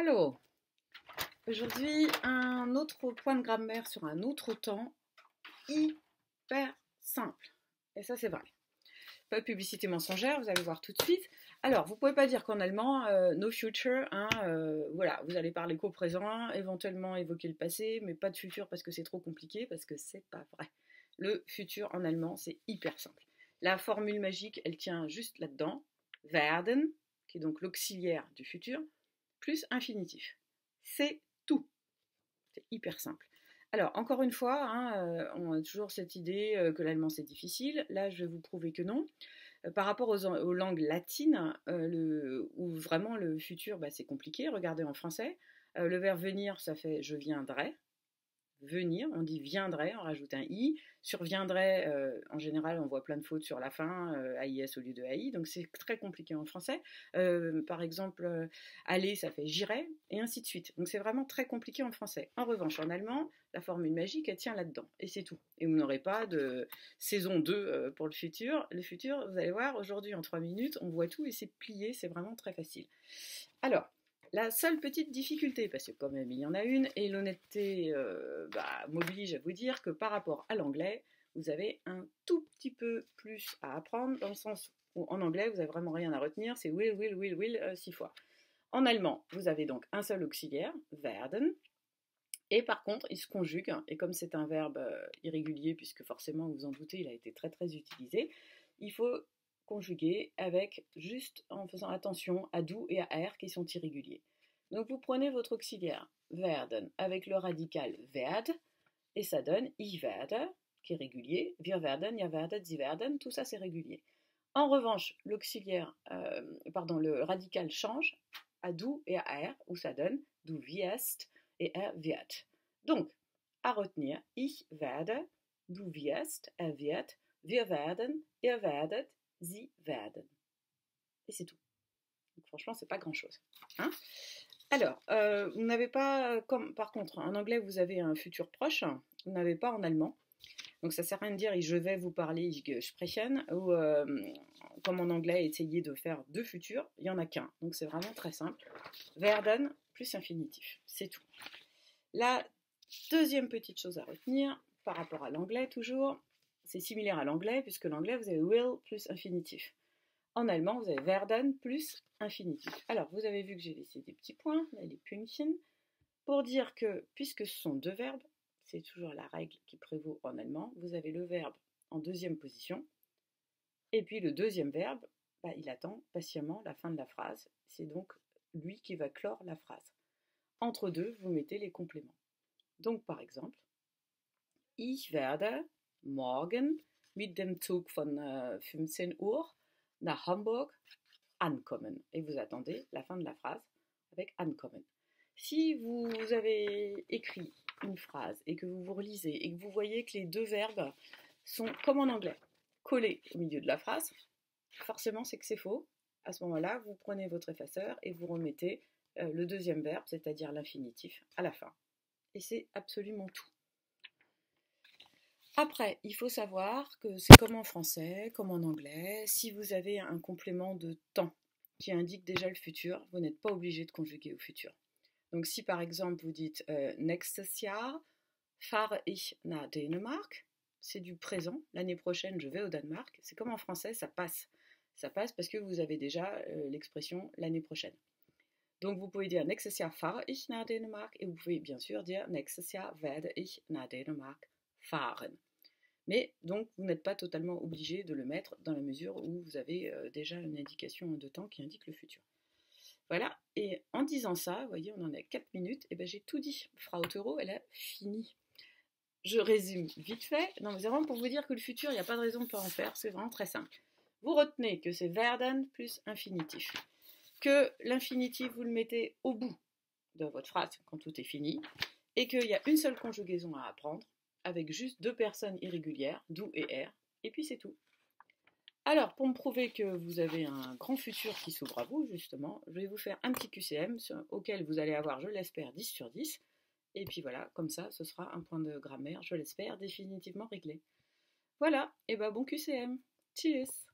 Hello! Aujourd'hui, un autre point de grammaire sur un autre temps hyper simple. Et ça, c'est vrai. Pas de publicité mensongère, vous allez voir tout de suite. Alors, vous pouvez pas dire qu'en allemand, no future, hein, voilà, vous allez parler qu'au présent, éventuellement évoquer le passé, mais pas de futur parce que c'est trop compliqué, parce que c'est pas vrai. Le futur en allemand, c'est hyper simple. La formule magique, elle tient juste là-dedans. Werden, qui est donc l'auxiliaire du futur, plus infinitif. C'est tout. C'est hyper simple. Alors, encore une fois, hein, on a toujours cette idée que l'allemand c'est difficile. Là, je vais vous prouver que non. Par rapport aux langues latines, où vraiment le futur, c'est compliqué. Regardez en français. Le verbe venir, ça fait je viendrai. Venir, on dit viendrait, on rajoute un i. Surviendrait, en général, on voit plein de fautes sur la fin, AIS au lieu de AI, donc c'est très compliqué en français. Par exemple, aller, ça fait j'irai, et ainsi de suite. Donc c'est vraiment très compliqué en français. En revanche, en allemand, la formule magique, elle tient là-dedans, et c'est tout. Et vous n'aurez pas de saison 2 pour le futur. Le futur, vous allez voir, aujourd'hui, en 3 minutes, on voit tout, et c'est plié, c'est vraiment très facile. Alors, la seule petite difficulté, parce que quand même il y en a une, et l'honnêteté m'oblige à vous dire que par rapport à l'anglais, vous avez un tout petit peu plus à apprendre, dans le sens où en anglais, vous n'avez vraiment rien à retenir, c'est will, 6 fois. En allemand, vous avez donc un seul auxiliaire, werden, et par contre, il se conjugue, et comme c'est un verbe irrégulier, puisque forcément, vous vous en doutez, il a été très très utilisé, il faut conjuguer avec juste en faisant attention à do et à r qui sont irréguliers. Donc vous prenez votre auxiliaire werden avec le radical werd et ça donne ich werde qui est régulier, wir werden, ihr werdet, sie werden, tout ça c'est régulier. En revanche, le radical change à do et à r où ça donne du wirst et er wird. Donc, à retenir, ich werde, du wirst, er wird, wir werden, ihr werdet, sie werden. Et c'est tout. Donc, franchement, c'est pas grand-chose. Hein? Alors, vous n'avez pas, par contre, en anglais, vous avez un futur proche, vous n'avez pas en allemand. Donc, ça ne sert à rien de dire je vais vous parler, ich sprechen, ou comme en anglais, essayer de faire deux futurs, il n'y en a qu'un. Donc, c'est vraiment très simple. Werden plus infinitif, c'est tout. La deuxième petite chose à retenir, par rapport à l'anglais toujours, c'est similaire à l'anglais, puisque l'anglais, vous avez will plus infinitif. En allemand, vous avez werden plus infinitif. Alors, vous avez vu que j'ai laissé des petits points, là, les Pünktchen, pour dire que, puisque ce sont deux verbes, c'est toujours la règle qui prévaut en allemand, vous avez le verbe en deuxième position, et puis le deuxième verbe, il attend patiemment la fin de la phrase, c'est donc lui qui va clore la phrase. Entre deux, vous mettez les compléments. Donc, par exemple, ich werde morgen mit dem Zug von 15 Uhr nach Hamburg ankommen. Et vous attendez la fin de la phrase avec ankommen. Si vous avez écrit une phrase et que vous vous relisez et que vous voyez que les deux verbes sont, comme en anglais, collés au milieu de la phrase, forcément c'est que c'est faux. À ce moment-là, vous prenez votre effaceur et vous remettez le deuxième verbe, c'est-à-dire l'infinitif, à la fin. Et c'est absolument tout. Après, il faut savoir que c'est comme en français, comme en anglais, si vous avez un complément de temps qui indique déjà le futur, vous n'êtes pas obligé de conjuguer au futur. Donc si par exemple vous dites nächstes Jahr fahre ich nach Dänemark, c'est du présent, l'année prochaine je vais au Danemark, c'est comme en français, ça passe. Ça passe parce que vous avez déjà l'expression l'année prochaine. Donc vous pouvez dire nächstes Jahr fahre ich nach Dänemark et vous pouvez bien sûr dire nächstes Jahr werde ich nach Dänemark fahren. Mais donc vous n'êtes pas totalement obligé de le mettre dans la mesure où vous avez déjà une indication de temps qui indique le futur. Voilà, et en disant ça, vous voyez, on en est à 4 minutes, et j'ai tout dit. Frau Toro, elle a fini. Je résume vite fait. Non, mais c'est vraiment pour vous dire que le futur, il n'y a pas de raison de ne pas en faire, c'est vraiment très simple. Vous retenez que c'est werden plus infinitif. Que l'infinitif, vous le mettez au bout de votre phrase quand tout est fini, et qu'il y a une seule conjugaison à apprendre, avec juste deux personnes irrégulières, do et er, et puis c'est tout. Alors, pour me prouver que vous avez un grand futur qui s'ouvre à vous, justement, je vais vous faire un petit QCM auquel vous allez avoir, je l'espère, 10 sur 10. Et puis voilà, comme ça, ce sera un point de grammaire, je l'espère, définitivement réglé. Voilà, et bon QCM. Tschüss.